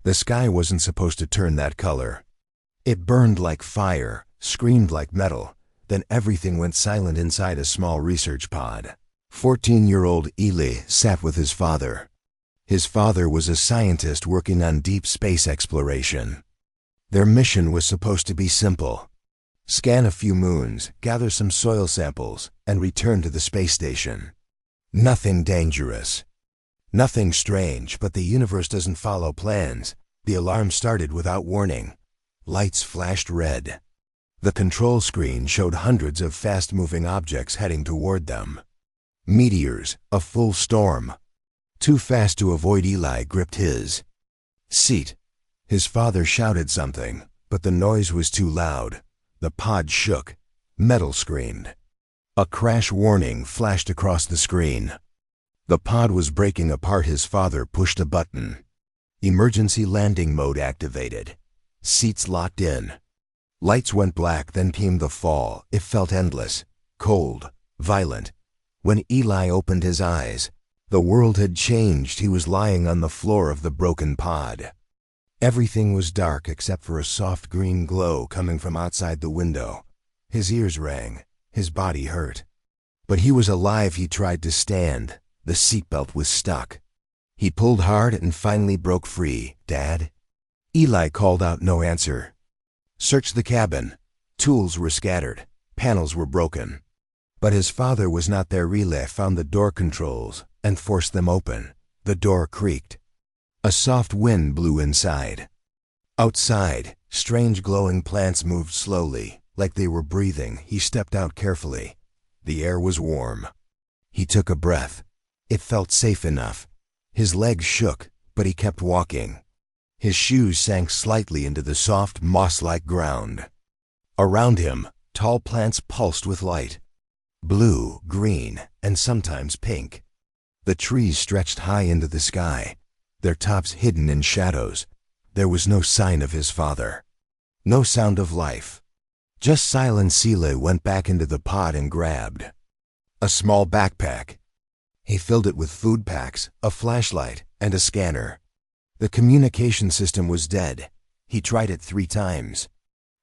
The sky wasn't supposed to turn that color. It burned like fire, screamed like metal, then everything went silent inside a small research pod. 14-year-old Eli sat with his father. His father was a scientist working on deep space exploration. Their mission was supposed to be simple. Scan a few moons, gather some soil samples, and return to the space station. Nothing dangerous. Nothing strange, but the universe doesn't follow plans. The alarm started without warning. Lights flashed red. The control screen showed hundreds of fast-moving objects heading toward them. Meteors, a full storm. Too fast to avoid, Eli gripped his seat. His father shouted something, but the noise was too loud. The pod shook. Metal screamed. A crash warning flashed across the screen. The pod was breaking apart. His father pushed a button. Emergency landing mode activated. Seats locked in. Lights went black, then came the fall. It felt endless, cold, violent. When Eli opened his eyes, the world had changed. He was lying on the floor of the broken pod. Everything was dark except for a soft green glow coming from outside the window. His ears rang. His body hurt. But he was alive. He tried to stand. The seatbelt was stuck. He pulled hard and finally broke free. "Dad?" Eli called out. No answer. Search the cabin. Tools were scattered. Panels were broken. But his father was not there. Eli found the door controls and forced them open. The door creaked. A soft wind blew inside. Outside, strange glowing plants moved slowly, like they were breathing. He stepped out carefully. The air was warm. He took a breath. It felt safe enough. His legs shook, but he kept walking. His shoes sank slightly into the soft, moss-like ground. Around him, tall plants pulsed with light. Blue, green, and sometimes pink. The trees stretched high into the sky, their tops hidden in shadows. There was no sign of his father. No sound of life. Just silence. Eli went back into the pod and grabbed a small backpack. He filled it with food packs, a flashlight, and a scanner. The communication system was dead. He tried it 3 times.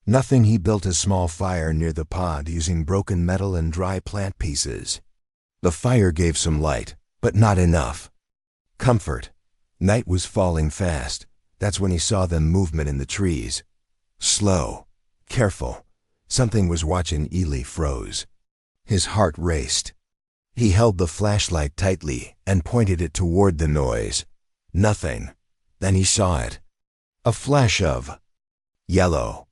Nothing. He built a small fire near the pod using broken metal and dry plant pieces. The fire gave some light, but not enough. Comfort. Night was falling fast. That's when he saw the movement in the trees. Slow. Careful. Something was watching. Eli froze. His heart raced. He held the flashlight tightly and pointed it toward the noise. Nothing. Then he saw it. A flash of yellow.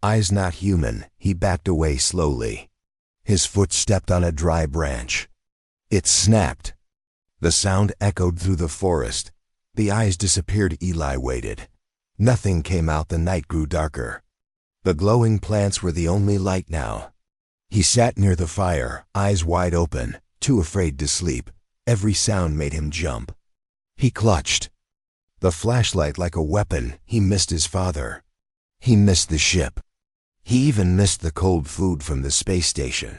Eyes not human. He backed away slowly. His foot stepped on a dry branch. It snapped. The sound echoed through the forest. The eyes disappeared. Eli waited. Nothing came out. The night grew darker. The glowing plants were the only light now. He sat near the fire, eyes wide open, too afraid to sleep. Every sound made him jump. He clutched the flashlight like a weapon. He missed his father. He missed the ship. He even missed the cold food from the space station.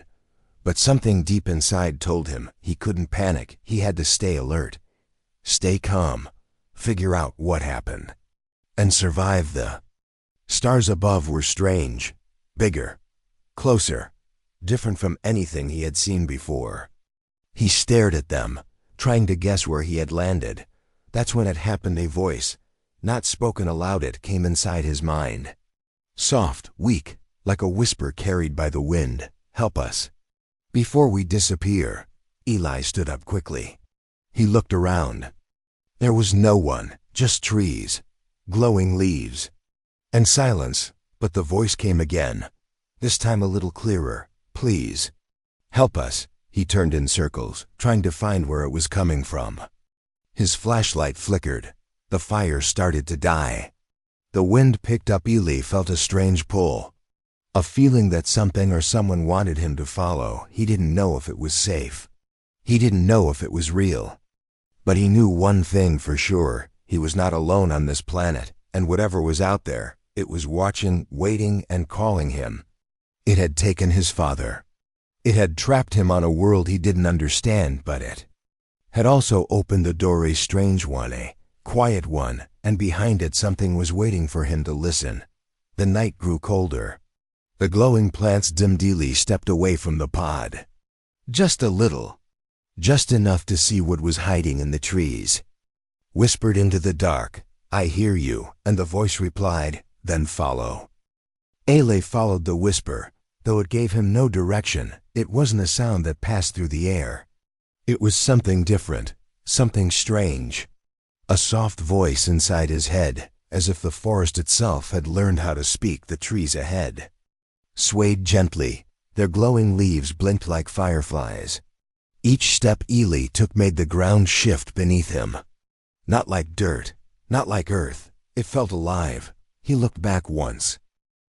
But something deep inside told him he couldn't panic. He had to stay alert. Stay calm. Figure out what happened. And survive. The stars above were strange. Bigger. Closer. Different from anything he had seen before. He stared at them, trying to guess where he had landed. That's when it happened. A voice, not spoken aloud, it came inside his mind. Soft, weak, like a whisper carried by the wind. "Help us before we disappear." Eli stood up quickly. He looked around. There was no one, just trees, glowing leaves, and silence. But the voice came again, this time a little clearer. "Please, help us." He turned in circles, trying to find where it was coming from. His flashlight flickered. The fire started to die. The wind picked up. Eli felt a strange pull. A feeling that something or someone wanted him to follow. He didn't know if it was safe. He didn't know if it was real. But he knew one thing for sure. He was not alone on this planet, and whatever was out there, it was watching, waiting, and calling him. It had taken his father. It had trapped him on a world he didn't understand, but it had also opened the door. A strange one, a quiet one, and behind it something was waiting for him to listen. The night grew colder. The glowing plants dimmed. Ely stepped away from the pod. Just a little. Just enough to see what was hiding in the trees. Whispered into the dark, "I hear you," and the voice replied, "Then follow." Ely followed the whisper, though it gave him no direction. It wasn't a sound that passed through the air. It was something different, something strange. A soft voice inside his head, as if the forest itself had learned how to speak the trees ahead. Swayed gently, their glowing leaves blinked like fireflies. Each step Ely took made the ground shift beneath him. Not like dirt, not like earth, it felt alive. He looked back once.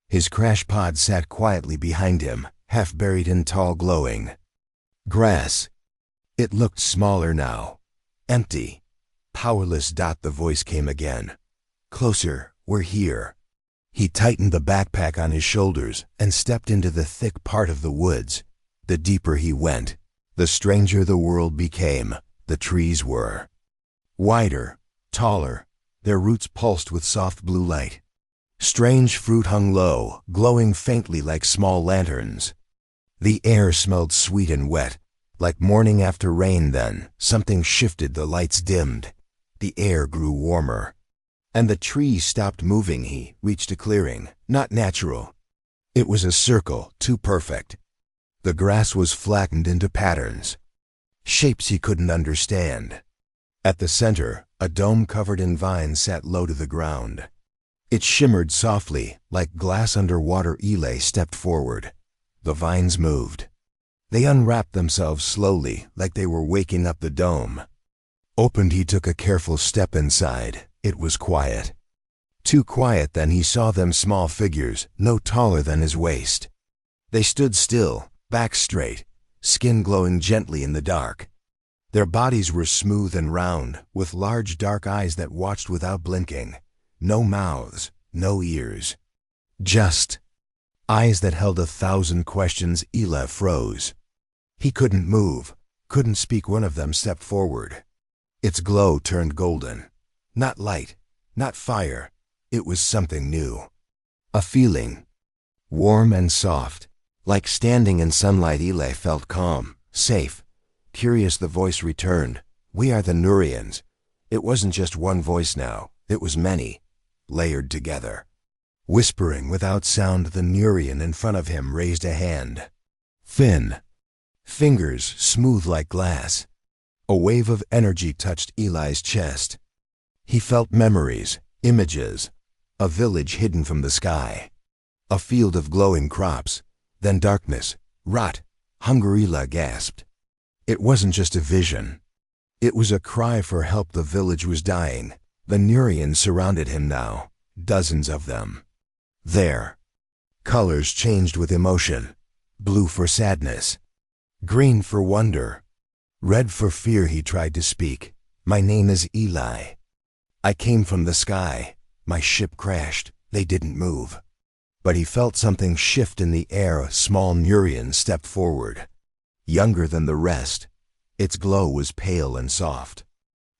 His crash pod sat quietly behind him, half buried in tall glowing grass. It looked smaller now, empty, powerless. The voice came again. "Closer, we're here." He tightened the backpack on his shoulders and stepped into the thick part of the woods. The deeper he went, the stranger the world became. The trees were wider, taller, their roots pulsed with soft blue light. Strange fruit hung low, glowing faintly like small lanterns. The air smelled sweet and wet, like morning after rain. Then something shifted, the lights dimmed. The air grew warmer. And the trees stopped moving. He reached a clearing, not natural. It was a circle, too perfect. The grass was flattened into patterns, shapes he couldn't understand. At the center, a dome covered in vines sat low to the ground. It shimmered softly, like glass underwater. Ely stepped forward. The vines moved. They unwrapped themselves slowly, like they were waking up. The dome opened. He took a careful step inside. It was quiet. Too quiet. Then he saw them, small figures, no taller than his waist. They stood still, back straight, skin glowing gently in the dark. Their bodies were smooth and round, with large dark eyes that watched without blinking. No mouths, no ears. Just eyes that held 1,000 questions. Ely froze. He couldn't move, couldn't speak. One of them stepped forward. Its glow turned golden. Not light, not fire. It was something new. A feeling. Warm and soft. Like standing in sunlight. Ely felt calm, safe. Curious, the voice returned. "We are the Nurans." It wasn't just one voice now. It was many, layered together. Whispering without sound, the Nurian in front of him raised a hand. Thin. Fingers smooth like glass. A wave of energy touched Ely's chest. He felt memories, images. A village hidden from the sky. A field of glowing crops. Then darkness, rot, hunger. Ely gasped. It wasn't just a vision. It was a cry for help. The village was dying. The Nurians surrounded him now, dozens of them. Their colors changed with emotion. Blue for sadness. Green for wonder. Red for fear. He tried to speak. "My name is Ely. I came from the sky. My ship crashed. They didn't move." But he felt something shift in the air. A small Nurian stepped forward. Younger than the rest. Its glow was pale and soft.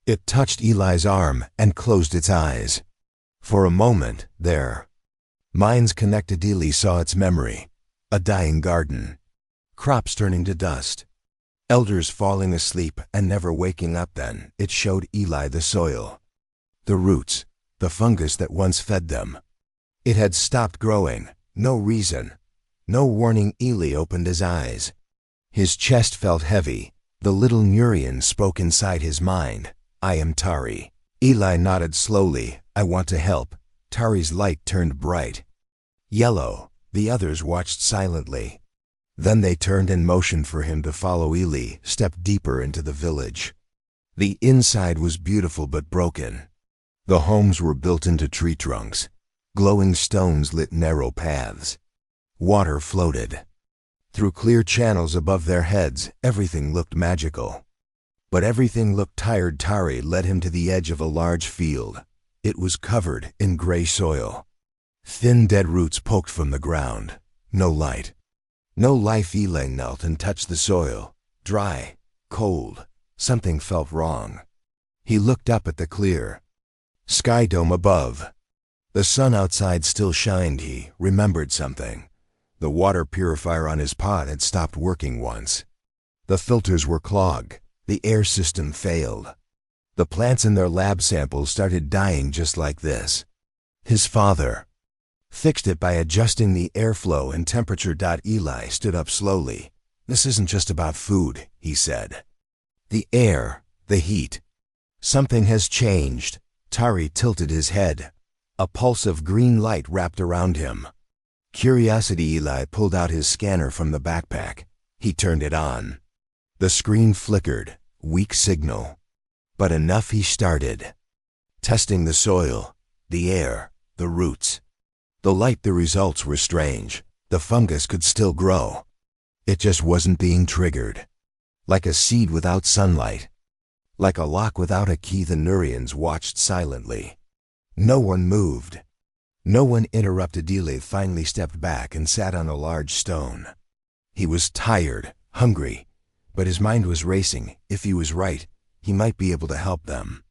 It touched Ely's arm and closed its eyes. For a moment, their minds connected. Ely saw its memory. A dying garden. Crops turning to dust. Elders falling asleep and never waking up. Then it showed Ely the soil. The roots, the fungus that once fed them. It had stopped growing. No reason. No warning. Ely opened his eyes. His chest felt heavy. The little Nurian spoke inside his mind. "I am Tari." Ely nodded slowly. "I want to help." Tari's light turned bright yellow. The others watched silently. Then they turned and motioned for him to follow. Ely stepped deeper into the village. The inside was beautiful but broken. The homes were built into tree trunks. Glowing stones lit narrow paths. Water floated through clear channels above their heads. Everything looked magical. But everything looked tired. Tari led him to the edge of a large field. It was covered in gray soil. Thin dead roots poked from the ground. No light. No life. Ely knelt and touched the soil. Dry, cold. Something felt wrong. He looked up at the clear Sky dome above. The sun outside still shined. He remembered something. The water purifier on his pod had stopped working once. The filters were clogged. The air system failed. The plants in their lab samples started dying just like this. His father fixed it by adjusting the airflow and temperature. Eli stood up slowly. This isn't just about food, he said. The air, the heat. Something has changed. Tari tilted his head. A pulse of green light wrapped around him. Curiosity. Eli pulled out his scanner from the backpack. He turned it on. The screen flickered. Weak signal. But enough. He started testing the soil, the air, the roots. The light. The results were strange. The fungus could still grow. It just wasn't being triggered. Like a seed without sunlight. Like a lock without a key. The Nurans watched silently. No one moved. No one interrupted. Eli finally stepped back and sat on a large stone. He was tired, hungry, but his mind was racing. If he was right, he might be able to help them.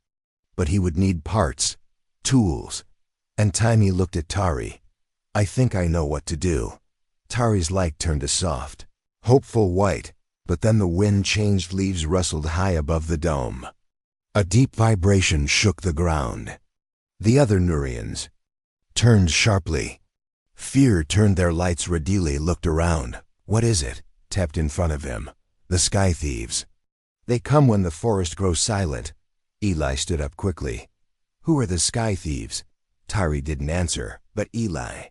But he would need parts, tools, and time. He looked at Tari. I think I know what to do. Tari's light turned a soft, hopeful white, but then the wind changed. Leaves rustled high above the dome. A deep vibration shook the ground. The other Nurans turned sharply. Fear turned their lights. Radili looked around. What is it? Tapped in front of him. The sky thieves. They come when the forest grows silent. Eli stood up quickly. Who are the sky thieves? Tari didn't answer, but Eli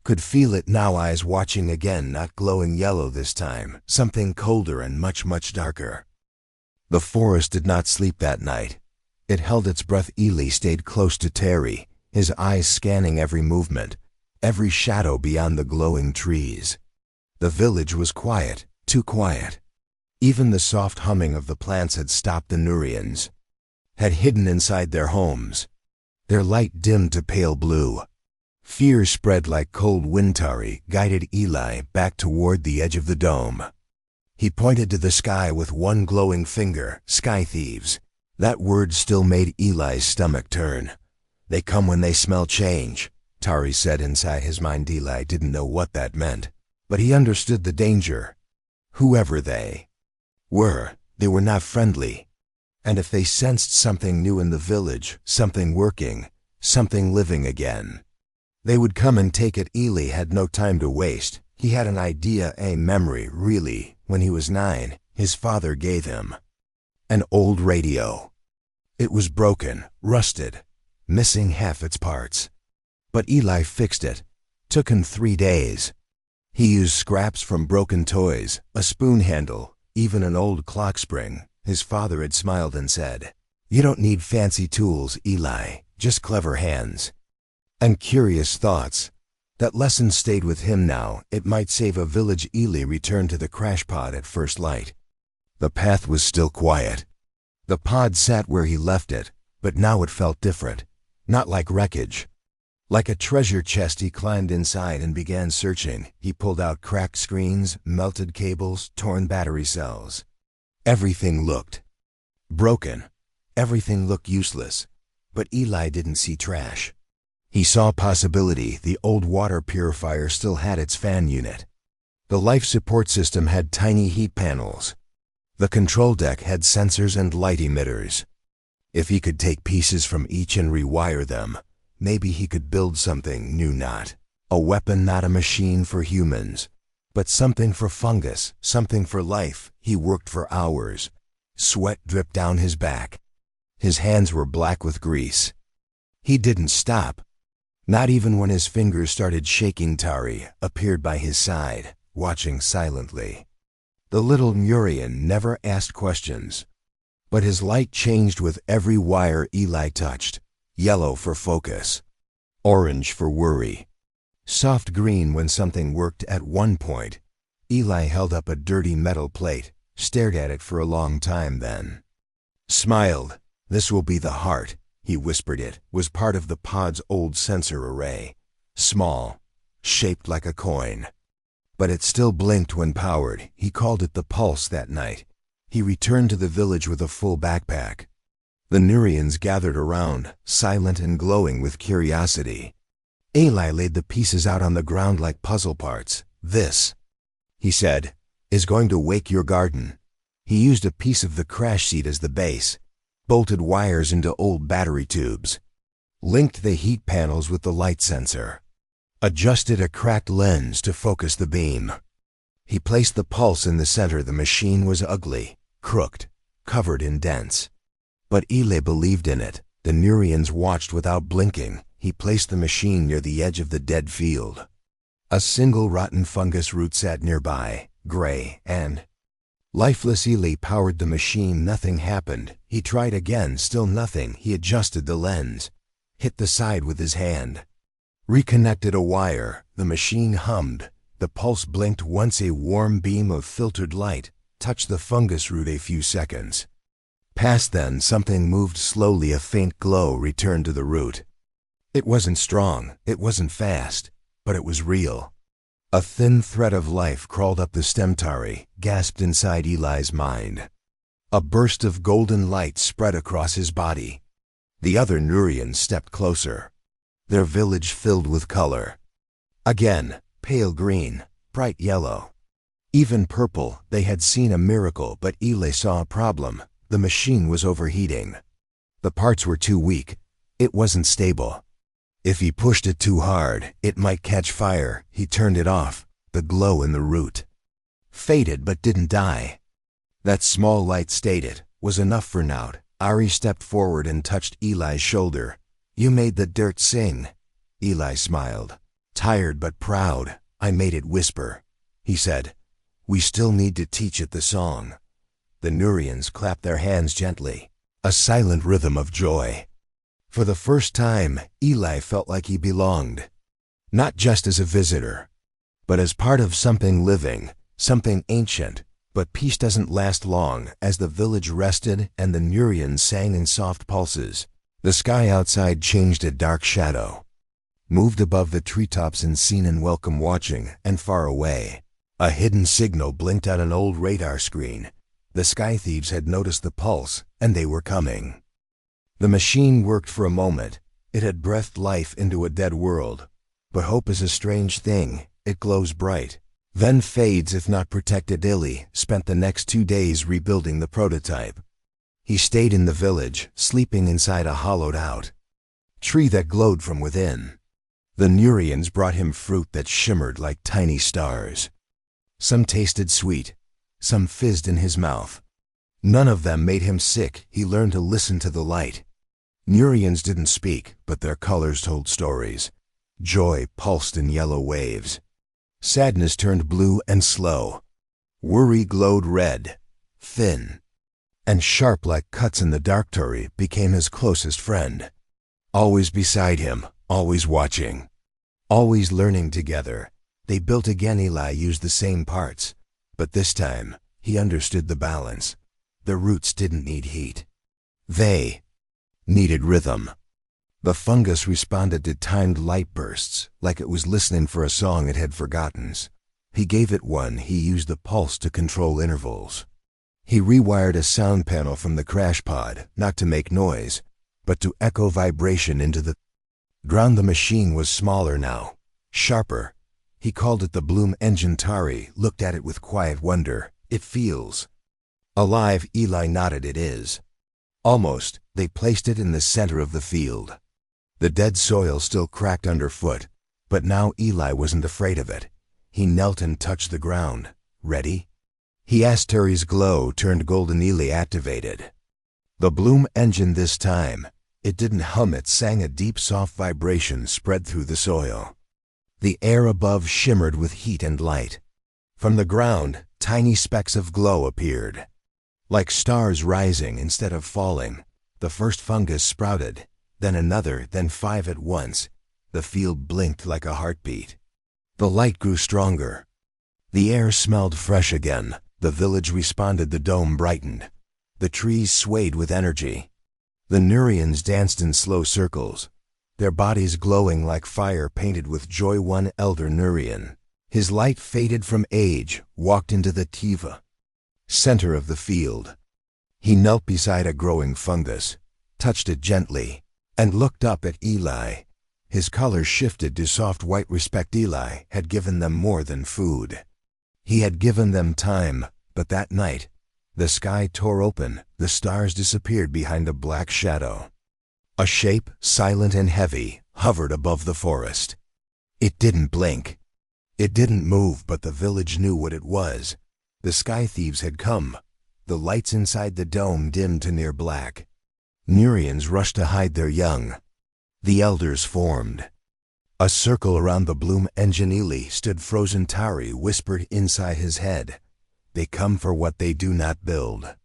could feel it now. Eyes watching again, not glowing yellow this time. Something colder and much, much darker. The forest did not sleep that night. It held its breath. Eli stayed close to Tari, his eyes scanning every movement, every shadow beyond the glowing trees. The village was quiet, too quiet. Even the soft humming of the plants had stopped. The Nurans had hidden inside their homes. Their light dimmed to pale blue. Fear spread like cold wind. Tari guided Eli back toward the edge of the dome. He pointed to the sky with one glowing finger. Sky thieves. That word still made Eli's stomach turn. They come when they smell change, Tari said inside his mind. Eli didn't know what that meant, but he understood the danger. Whoever they were not friendly. And if they sensed something new in the village, something working, something living again, they would come and take it. Eli had no time to waste. He had an idea, a memory, really. When he was 9, his father gave him an old radio. It was broken, rusted, missing half its parts. But Eli fixed it. Took him 3 days. He used scraps from broken toys, a spoon handle, even an old clock spring. His father had smiled and said, "You don't need fancy tools, Eli, just clever hands and curious thoughts." That lesson stayed with him now. It might save a village. Eli returned to the crash pod at first light. The path was still quiet. The pod sat where he left it, but now it felt different. Not like wreckage. Like a treasure chest. He climbed inside and began searching. He pulled out cracked screens, melted cables, torn battery cells. Everything looked broken. Everything looked useless. But Eli didn't see trash. He saw possibility. The old water purifier still had its fan unit. The life support system had tiny heat panels. The control deck had sensors and light emitters. If he could take pieces from each and rewire them, maybe he could build something new. Not a weapon, not a machine for humans, but something for fungus, something for life. He worked for hours. Sweat dripped down his back. His hands were black with grease. He didn't stop. Not even when his fingers started shaking. Tari appeared by his side, watching silently. The little Nurian never asked questions, but his light changed with every wire Eli touched. Yellow for focus, orange for worry, soft green when something worked. At one point, Eli held up a dirty metal plate, stared at it for a long time, then smiled. "This will be the heart," he whispered. It was part of the pod's old sensor array. Small, shaped like a coin. But it still blinked when powered. He called it the pulse. That night, he returned to the village with a full backpack. The Nurans gathered around, silent and glowing with curiosity. Eli laid the pieces out on the ground like puzzle parts. "This," he said, "is going to wake your garden." He used a piece of the crash seat as the base, bolted wires into old battery tubes, linked the heat panels with the light sensor, adjusted a cracked lens to focus the beam. He placed the pulse in the center. The machine was ugly, crooked, covered in dents. But Eli believed in it. The Nurans watched without blinking. He placed the machine near the edge of the dead field. A single rotten fungus root sat nearby, gray and lifeless. Eli powered the machine. Nothing happened. He tried again, still nothing. He adjusted the lens, hit the side with his hand, reconnected a wire. The machine hummed. The pulse blinked once. A warm beam of filtered light touched the fungus root. A few seconds passed. Then something moved slowly. A faint glow returned to the root. It wasn't strong, it wasn't fast, but it was real. A thin thread of life crawled up the stem. Tari gasped inside Eli's mind. A burst of golden light spread across his body. The other Nurans stepped closer, their village filled with color. Again, pale green, bright yellow, even purple. They had seen a miracle, but Eli saw a problem. The machine was overheating. The parts were too weak. It wasn't stable. If he pushed it too hard, it might catch fire. He turned it off. The glow in the root faded but didn't die. That small light stayed. It was enough for now. Ari stepped forward and touched Eli's shoulder. "You made the dirt sing." Eli smiled, tired but proud. "I made it whisper," he said. "We still need to teach it the song." The Nurans clapped their hands gently, a silent rhythm of joy. For the first time, Eli felt like he belonged, not just as a visitor, but as part of something living, something ancient. But peace doesn't last long. As the village rested and the Nurans sang in soft pulses, the sky outside changed. A dark shadow moved above the treetops, unseen and welcome, watching. And far away, a hidden signal blinked on an old radar screen. The sky thieves had noticed the pulse, and they were coming. The machine worked for a moment. It had breathed life into a dead world. But hope is a strange thing. It glows bright, then fades if not protected. Eli spent the next 2 days rebuilding the prototype. He stayed in the village, sleeping inside a hollowed-out tree that glowed from within. The Nurans brought him fruit that shimmered like tiny stars. Some tasted sweet, some fizzed in his mouth. None of them made him sick. He learned to listen to the light. Nurans didn't speak, but their colors told stories. Joy pulsed in yellow waves. Sadness turned blue and slow. Worry glowed red, thin, and sharp like cuts in the dark. Tari became his closest friend. Always beside him, always watching, always learning together. They built again. Eli used the same parts, but this time he understood the balance. The roots didn't need heat. They needed rhythm. The fungus responded to timed light bursts, like it was listening for a song it had forgotten. He gave it one. He used the pulse to control intervals. He rewired a sound panel from the crash pod, not to make noise, but to echo vibration into the ground. The machine was smaller now, sharper. He called it the Bloom engine. Tari looked at it with quiet wonder. "It feels alive." Eli nodded. "It is." Almost. They placed it in the center of the field. The dead soil still cracked underfoot, but now Eli wasn't afraid of it. He knelt and touched the ground. "Ready?" he asked. Tari's glow turned golden. Eli activated the Bloom engine this time. It didn't hum, it sang. A deep, soft vibration spread through the soil. The air above shimmered with heat and light. From the ground, tiny specks of glow appeared, like stars rising instead of falling. The first fungus sprouted, then another, then 5 at once. The field blinked like a heartbeat. The light grew stronger. The air smelled fresh again. The village responded. The dome brightened. The trees swayed with energy. The Nurans danced in slow circles, their bodies glowing like fire painted with joy. One elder Nuran, his light faded from age, walked into the Tiva center of the field. He knelt beside a growing fungus. touched it gently, and looked up at Eli. His color shifted to soft white. Respect. Eli had given them more than food. He had given them time, but that night, the sky tore open, the stars disappeared behind a black shadow. A shape, silent and heavy, hovered above the forest. It didn't blink. It didn't move, but the village knew what it was. The sky thieves had come. The lights inside the dome dimmed to near black. Nurans rushed to hide their young. The elders formed. A circle around the bloom engine. Eli stood frozen. Tari whispered inside his head. They come for what they do not build.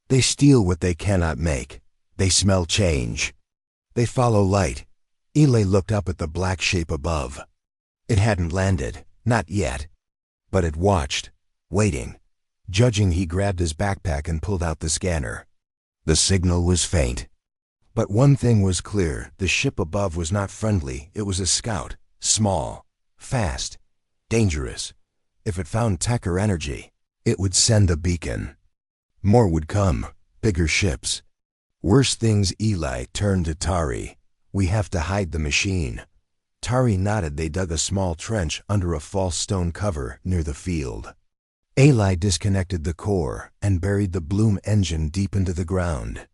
They steal what they cannot make. They smell change. They follow light. Eli looked up at the black shape above. It hadn't landed, not yet. But it watched, waiting. Judging, he grabbed his backpack and pulled out the scanner. The signal was faint. But one thing was clear, the ship above was not friendly. It was a scout, small, fast, dangerous. If it found tech or energy, it would send a beacon. More would come, bigger ships. Worse things. Eli turned to Tari. We have to hide the machine. Tari nodded. They dug a small trench under a false stone cover near the field. Eli disconnected the core and buried the bloom engine deep into the ground.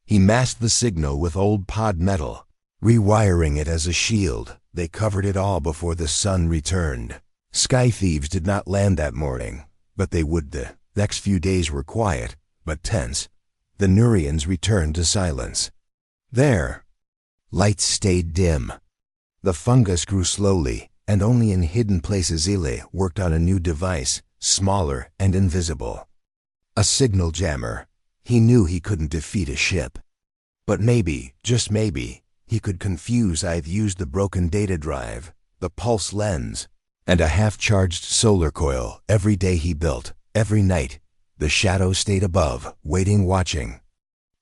He masked the signal with old pod metal, rewiring it as a shield. They covered it all before the sun returned. Sky thieves did not land that morning, but they would. The next few days were quiet, but tense. The Nurans returned to silence. There, lights stayed dim. The fungus grew slowly, and only in hidden places. Eli worked on a new device, smaller and invisible. A signal jammer. He knew he couldn't defeat a ship. But maybe, just maybe, he could confuse. I've used the broken data drive, the pulse lens, and a half-charged solar coil. Every day he built, every night, the shadow stayed above, waiting, watching.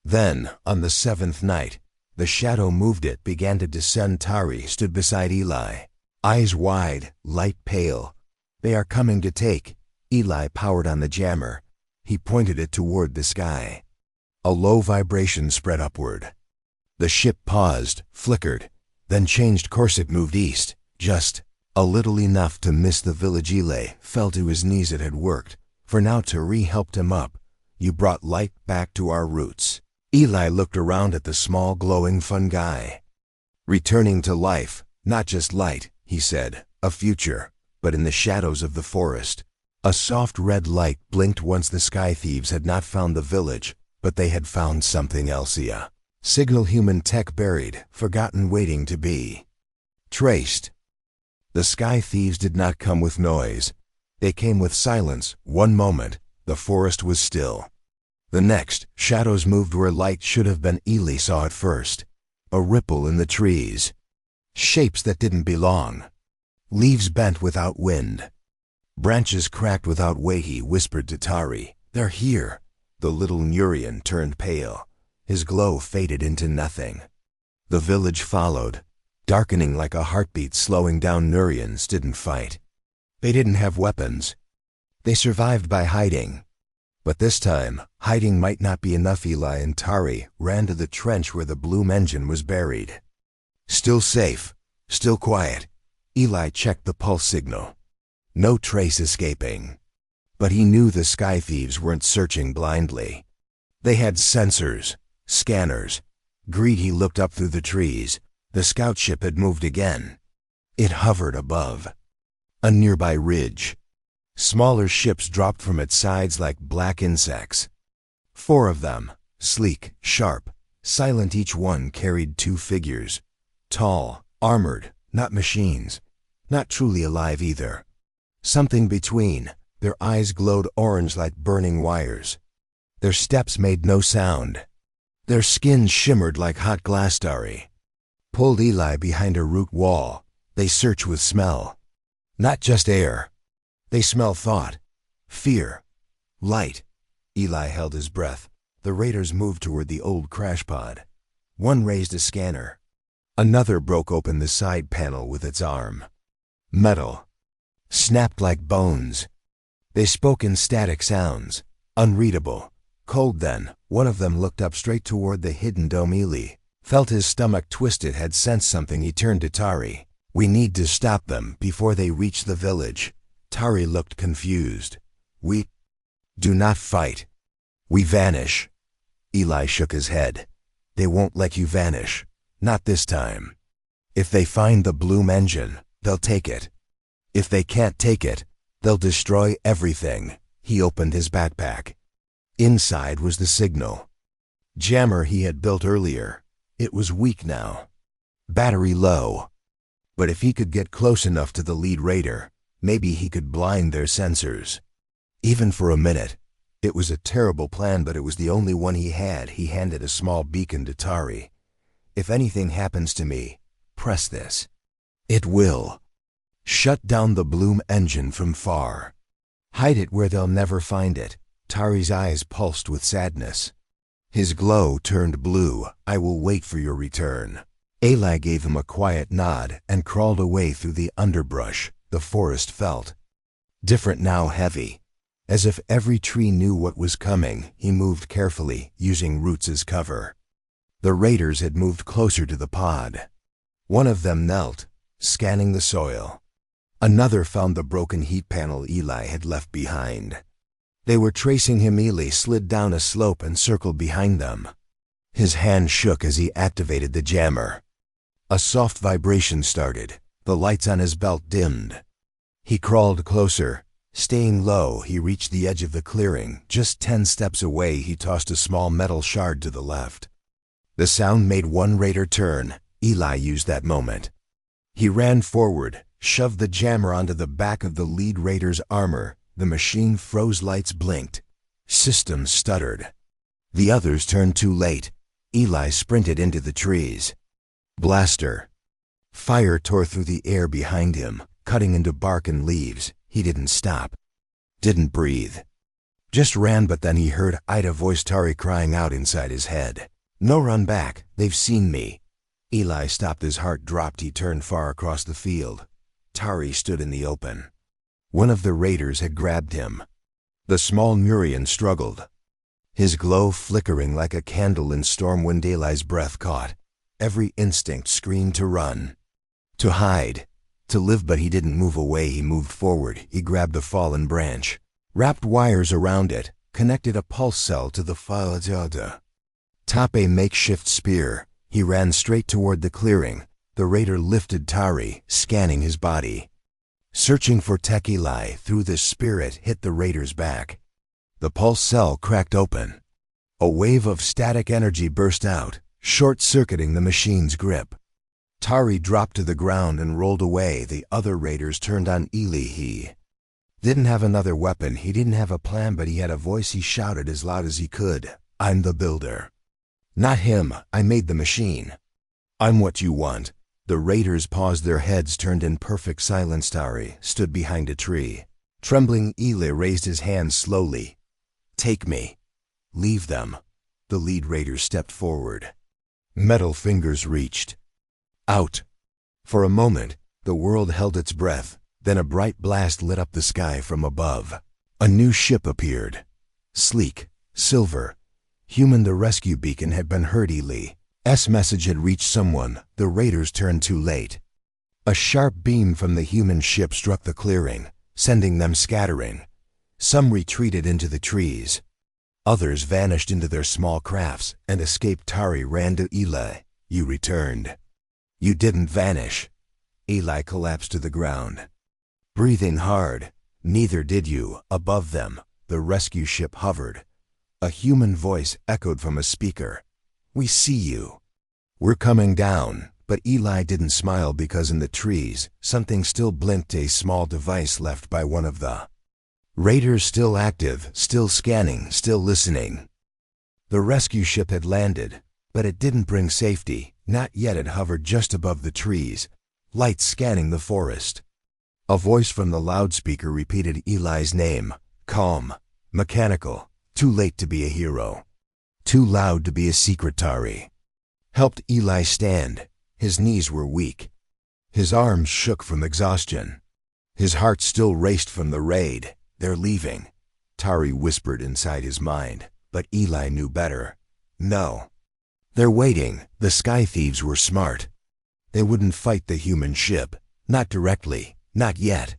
Then, on the 7th night, the shadow moved. It began to descend. Tari stood beside Eli, eyes wide, light pale. They are coming to take. Eli powered on the jammer. He pointed it toward the sky. A low vibration spread upward. The ship paused, flickered, then changed course. It moved east, just a little, enough to miss the village. Eli fell to his knees. It had worked. For now. Tari helped him up. You brought light back to our roots. Eli looked around at the small glowing fungi. Returning to life, not just light, he said, a future, but in the shadows of the forest. A soft red light blinked. Once the sky thieves had not found the village, but they had found something else. A signal, human tech buried, forgotten, waiting to be traced. The sky thieves did not come with noise. They came with silence. One moment, the forest was still. The next, shadows moved where light should have been. Eli saw it first. A ripple in the trees. Shapes that didn't belong. Leaves bent without wind. Branches cracked without weight. He whispered to Tari, "They're here." The little Nuran turned pale. His glow faded into nothing. The village followed, darkening like a heartbeat slowing down. Nurans didn't fight. They didn't have weapons. They survived by hiding. But this time, hiding might not be enough. Eli and Tari ran to the trench where the bloom engine was buried. Still safe, still quiet. Eli checked the pulse signal. No trace escaping. But he knew the sky thieves weren't searching blindly. They had sensors, scanners. Greedy looked up through the trees. The scout ship had moved again. It hovered above a nearby ridge. Smaller ships dropped from its sides like black insects. 4 of them, sleek, sharp, silent. Each one carried 2 figures. Tall, armored, not machines. Not truly alive either. Something between. Their eyes glowed orange like burning wires. Their steps made no sound. Their skins shimmered like hot glass. Tari pulled Eli behind a root wall. They search with smell. Not just air. They smell thought, fear, light. Eli held his breath. The raiders moved toward the old crash pod. One raised a scanner. Another broke open the side panel with its arm. Metal. Snapped like bones. They spoke in static sounds, unreadable. Cold then, one of them looked up straight toward the hidden dome. Ely felt his stomach twisted, had sensed something. He turned to Tari. "We need to stop them before they reach the village." Tari looked confused. "We do not fight. We vanish." Eli shook his head. "They won't let you vanish. Not this time. If they find the Bloom engine, they'll take it. If they can't take it, they'll destroy everything." He opened his backpack. Inside was the signal jammer he had built earlier. It was weak now. Battery low. But if he could get close enough to the lead raider, maybe he could blind their sensors. Even for a minute. It was a terrible plan, but it was the only one he had. He handed a small beacon to Tari. "If anything happens to me, press this. It will shut down the Bloom engine from far. Hide it where they'll never find it." Tari's eyes pulsed with sadness. His glow turned blue. "I will wait for your return." Eli gave him a quiet nod and crawled away through the underbrush. The forest felt different now, heavy. As if every tree knew what was coming, he moved carefully, using roots as cover. The raiders had moved closer to the pod. One of them knelt, scanning the soil. Another found the broken heat panel Eli had left behind. They were tracing him. Eli slid down a slope and circled behind them. His hand shook as he activated the jammer. A soft vibration started. The lights on his belt dimmed. He crawled closer. Staying low, he reached the edge of the clearing. Just 10 steps away, he tossed a small metal shard to the left. The sound made one raider turn. Eli used that moment. He ran forward, shoved the jammer onto the back of the lead raider's armor. The machine froze, lights blinked. Systems stuttered. The others turned too late. Eli sprinted into the trees. Blaster. Fire tore through the air behind him, cutting into bark and leaves. He didn't stop. Didn't breathe. Just ran, but then he heard Ida voice Tari crying out inside his head. "No, run back. They've seen me." Eli stopped. His heart dropped. He turned far across the field. Tari stood in the open. One of the raiders had grabbed him. The small Nurian struggled, his glow flickering like a candle in storm wind. Eli's breath caught. Every instinct screamed to run, to hide, to live, but he didn't move away. He moved forward. He grabbed the fallen branch, wrapped wires around it, connected a pulse cell to the file. Top a makeshift spear. He ran straight toward the clearing. The raider lifted Tari, scanning his body. Searching for tech. Eli threw the spirit, hit the raider's back. The pulse cell cracked open. A wave of static energy burst out, short-circuiting the machine's grip. Tari dropped to the ground and rolled away. The other raiders turned on Eli. He didn't have another weapon. He didn't have a plan, but he had a voice. He shouted as loud as he could. "I'm the builder." "Not him. I made the machine." "I'm what you want." The raiders paused, their heads turned in perfect silence. Tari stood behind a tree. Trembling, Eli raised his hands slowly. "Take me. Leave them." The lead raider stepped forward. Metal fingers reached out. For a moment, the world held its breath. Then a bright blast lit up the sky from above. A new ship appeared. Sleek, silver, human. The rescue beacon had been heard. Eli's message had reached someone. The raiders turned too late. A sharp beam from the human ship struck the clearing, sending them scattering. Some retreated into the trees. Others vanished into their small crafts and escaped. Tari ran to Eli. "You returned." "You didn't vanish." Eli collapsed to the ground, breathing hard. "Neither did you." Above them, the rescue ship hovered. A human voice echoed from a speaker. "We see you. We're coming down." But Eli didn't smile, because in the trees, something still blinked, a small device left by one of the raiders, still active, still scanning, still listening. The rescue ship had landed, but it didn't bring safety. Not yet. It hovered just above the trees, lights scanning the forest. A voice from the loudspeaker repeated Eli's name. Calm, mechanical, too late to be a hero. Too loud to be a secret. Tari helped Eli stand. His knees were weak. His arms shook from exhaustion. His heart still raced from the raid. "They're leaving," Tari whispered inside his mind. But Eli knew better. No. They're waiting. The sky thieves were smart. They wouldn't fight the human ship. Not directly. Not yet.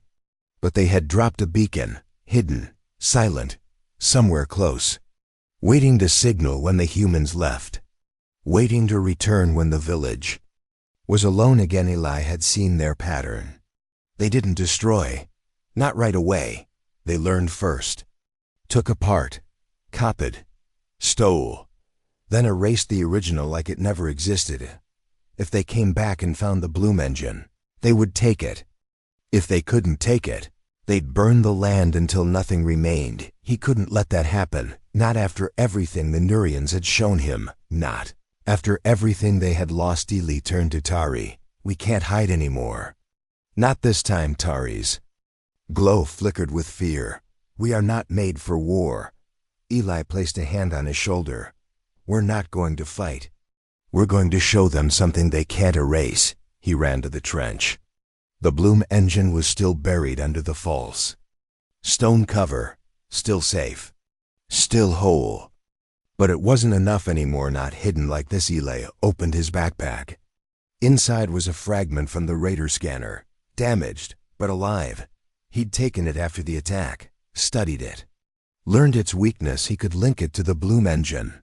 But they had dropped a beacon, hidden, silent, somewhere close. Waiting to signal when the humans left. Waiting to return when the village was alone again. Eli had seen their pattern. They didn't destroy. Not right away. They learned first. Took apart. Copied. Stole. Then erased the original like it never existed. If they came back and found the Bloom engine, they would take it. If they couldn't take it, they'd burn the land until nothing remained. He couldn't let that happen. Not after everything the Nurans had shown him. Not after everything they had lost. Eli turned to Tari. We can't hide anymore. Not this time. Tari's glow flickered with fear. We are not made for war. Eli placed a hand on his shoulder. We're not going to fight. We're going to show them something they can't erase. He ran to the trench. The Bloom engine was still buried under the false stone cover. Still safe. Still whole. But it wasn't enough anymore. Not hidden like this. Eli opened his backpack. Inside was a fragment from the radar scanner. Damaged, but alive. He'd taken it after the attack. Studied it. Learned its weakness. He could link it to the Bloom engine.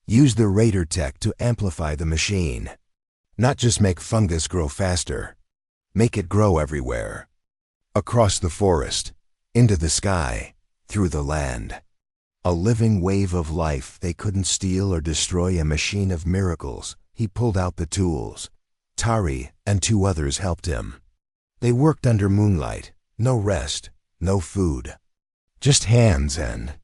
Use the radar tech to amplify the machine. Not just make fungus grow faster. Make it grow everywhere. Across the forest. Into the sky. Through the land. A living wave of life. They couldn't steal or destroy a machine of miracles. He pulled out the tools. Tari and 2 others helped him. They worked under moonlight. No rest. No food. Just hands and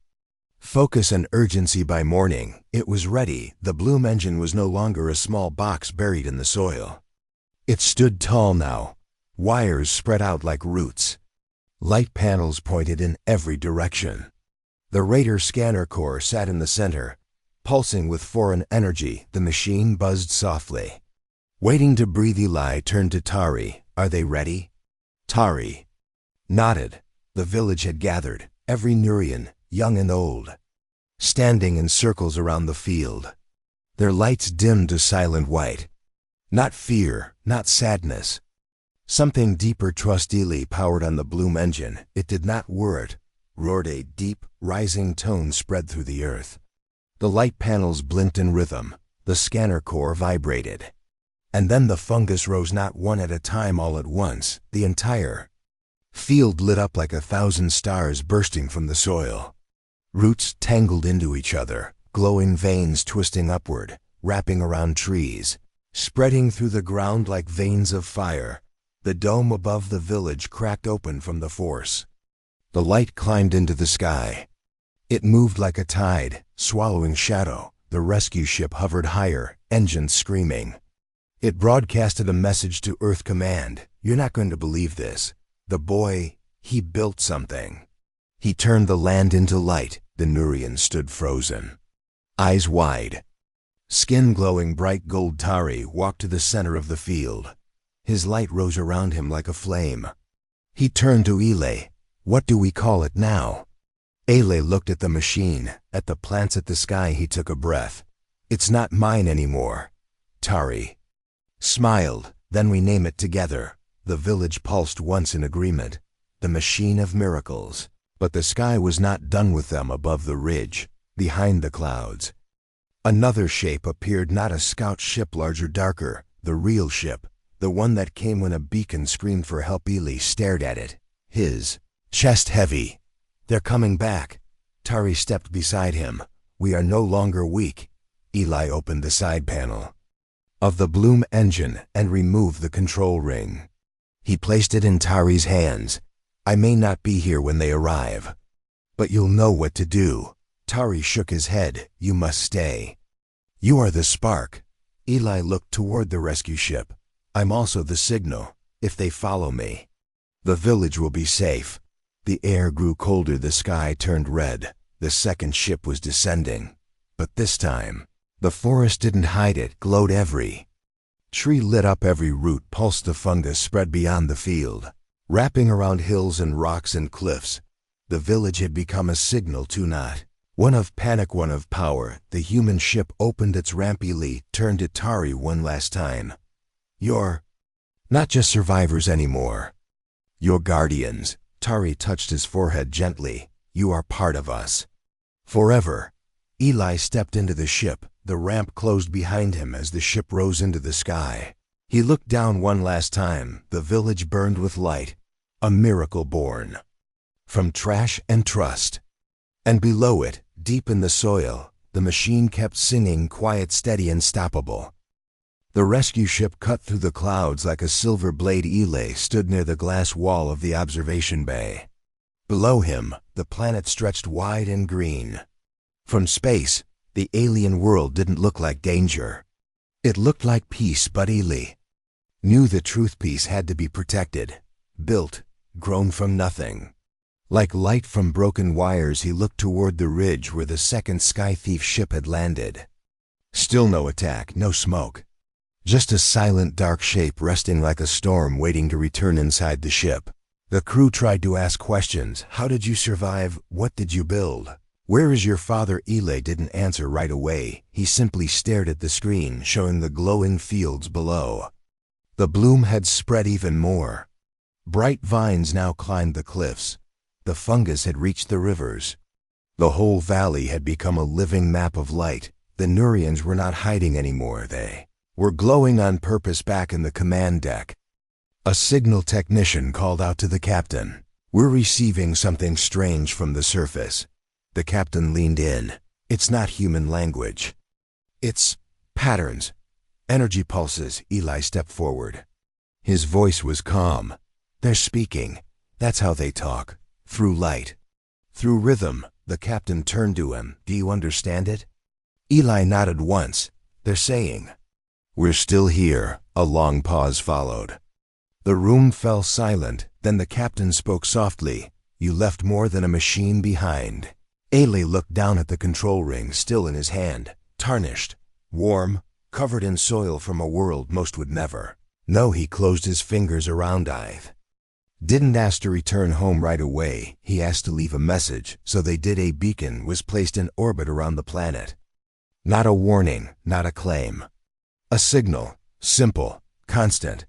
focus and urgency. By morning, it was ready. The Bloom engine was no longer a small box buried in the soil. It stood tall now. Wires spread out like roots. Light panels pointed in every direction. The radar scanner core sat in the center, pulsing with foreign energy. The machine buzzed softly. Waiting to breathe. Eli turned to Tari. Are they ready? Tari nodded. The village had gathered. Every Nuran, young and old, standing in circles around the field. Their lights dimmed to silent white. Not fear, not sadness. Something deeper. Trust. Eli powered on the Bloom engine. It did not whir. It roared. A deep, rising tone spread through the earth. The light panels blinked in rhythm. The scanner core vibrated. And then the fungus rose, not one at a time, all at once. The entire field lit up like 1,000 stars bursting from the soil. Roots tangled into each other, glowing veins twisting upward, wrapping around trees, spreading through the ground like veins of fire. The dome above the village cracked open from the force. The light climbed into the sky. It moved like a tide, swallowing shadow. The rescue ship hovered higher, engines screaming. It broadcasted a message to Earth Command. You're not going to believe this. The boy, he built something. He turned the land into light. The Nurans stood frozen, eyes wide, skin glowing bright gold. Tari walked to the center of the field. His light rose around him like a flame. He turned to Eli. What do we call it now? Eli looked at the machine, at the plants, at the sky. He took a breath. It's not mine anymore. Tari smiled. Then we name it together. The village pulsed once in agreement. The machine of miracles. But the sky was not done with them. Above the ridge, behind the clouds, another shape appeared. Not a scout ship, larger, darker. The real ship. The one that came when a beacon screamed for help. Eli stared at it. His chest heavy. They're coming back. Tari stepped beside him. We are no longer weak. Eli opened the side panel of the Bloom engine and removed the control ring. He placed it in Tari's hands. I may not be here when they arrive, but you'll know what to do. Tari shook his head. You must stay. You are the spark. Eli looked toward the rescue ship. I'm also the signal. If they follow me, the village will be safe. The air grew colder. The sky turned red. The second ship was descending. But this time, the forest didn't hide. It glowed. Every tree lit up. Every root pulsed. The fungus spread beyond the field, wrapping around hills and rocks and cliffs. The village had become a signal to not One of panic, one of power, the human ship opened its ramp. Ely turned to Tari one last time. You're not just survivors anymore. You're guardians. Tari touched his forehead gently. You are part of us. Forever. Ely stepped into the ship. The ramp closed behind him as the ship rose into the sky. He looked down one last time. The village burned with light. A miracle born from trash and trust. And below it, deep in the soil, the machine kept singing, quiet, steady, unstoppable. The rescue ship cut through the clouds like a silver blade. Ely stood near the glass wall of the observation bay. Below him, the planet stretched wide and green. From space, the alien world didn't look like danger. It looked like peace, but Ely knew the truth. Peace had to be protected, built, grown from nothing. Like light from broken wires, he looked toward the ridge where the second Sky Thief ship had landed. Still no attack, no smoke. Just a silent, dark shape resting like a storm, waiting to return inside the ship. The crew tried to ask questions. How did you survive? What did you build? Where is your father? Ely didn't answer right away. He simply stared at the screen, showing the glowing fields below. The bloom had spread even more. Bright vines now climbed the cliffs. The fungus had reached the rivers. The whole valley had become a living map of light. The Nurans were not hiding anymore. They were glowing on purpose. Back in the command deck, a signal technician called out to the captain. We're receiving something strange from the surface. The captain leaned in. It's not human language. It's patterns, energy pulses. Ely stepped forward. His voice was calm. They're speaking. That's how they talk. Through light. Through rhythm. The captain turned to him. Do you understand it? Ely nodded once. They're saying, we're still here. A long pause followed. The room fell silent. Then the captain spoke softly. You left more than a machine behind. Ely looked down at the control ring still in his hand. Tarnished, warm, covered in soil from a world most would never know. He closed his fingers around Eve. Didn't ask to return home right away. He asked to leave a message, so they did. A beacon was placed in orbit around the planet. Not a warning, not a claim. A signal, simple, constant,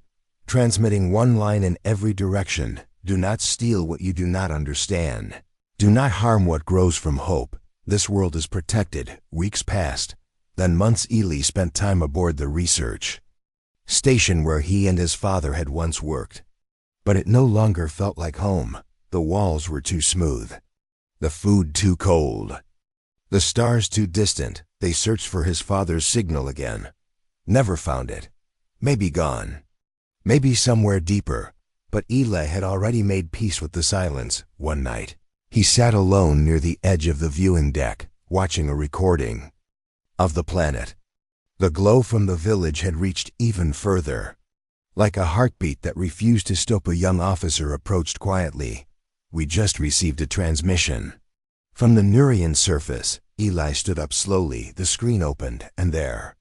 transmitting one line in every direction. Do not steal what you do not understand. Do not harm what grows from hope. This world is protected. Weeks passed. Then months. Ely spent time aboard the research station where he and his father had once worked. But it no longer felt like home. The walls were too smooth. The food too cold. The stars too distant. They searched for his father's signal again. Never found it. Maybe gone. Maybe somewhere deeper. But Ely had already made peace with the silence. One night, he sat alone near the edge of the viewing deck, watching a recording of the planet. The glow from the village had reached even further. Like a heartbeat that refused to stop, a young officer approached quietly. We just received a transmission from the Nuran surface. Ely stood up slowly. The screen opened, and there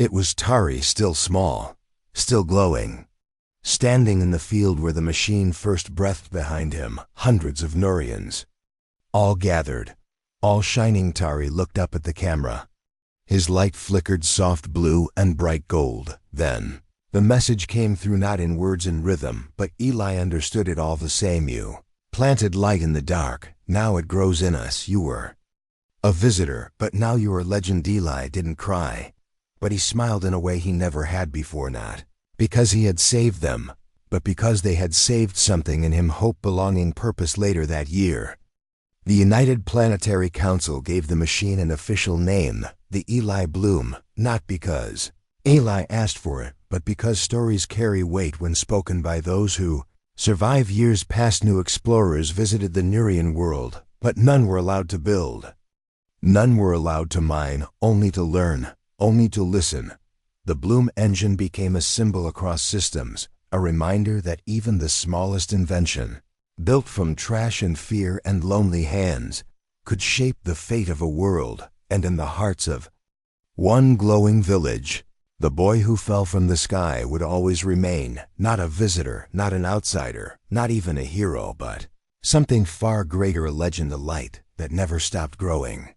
it was Tari, still small, still glowing, standing in the field where the machine first breathed. Behind him, hundreds of Nurans, all gathered, all shining. Tari looked up at the camera. His light flickered soft blue and bright gold. Then the message came through, not in words and rhythm, but Ely understood it all the same. You planted light in the dark. Now it grows in us. You were a visitor, but now you are legend. Ely didn't cry, but he smiled in a way he never had before. Not because he had saved them, but because they had saved something in him. Hope, belonging, purpose. Later that year, the United Planetary Council gave the machine an official name, the Ely Bloom, not because Ely asked for it, but because stories carry weight when spoken by those who survive. Years passed. New explorers visited the Nuran world, but none were allowed to build. None were allowed to mine, only to learn, only to listen. The Bloom engine became a symbol across systems, a reminder that even the smallest invention, built from trash and fear and lonely hands, could shape the fate of a world. And in the hearts of one glowing village, the boy who fell from the sky would always remain, not a visitor, not an outsider, not even a hero, but something far greater, a legend, a light that never stopped growing.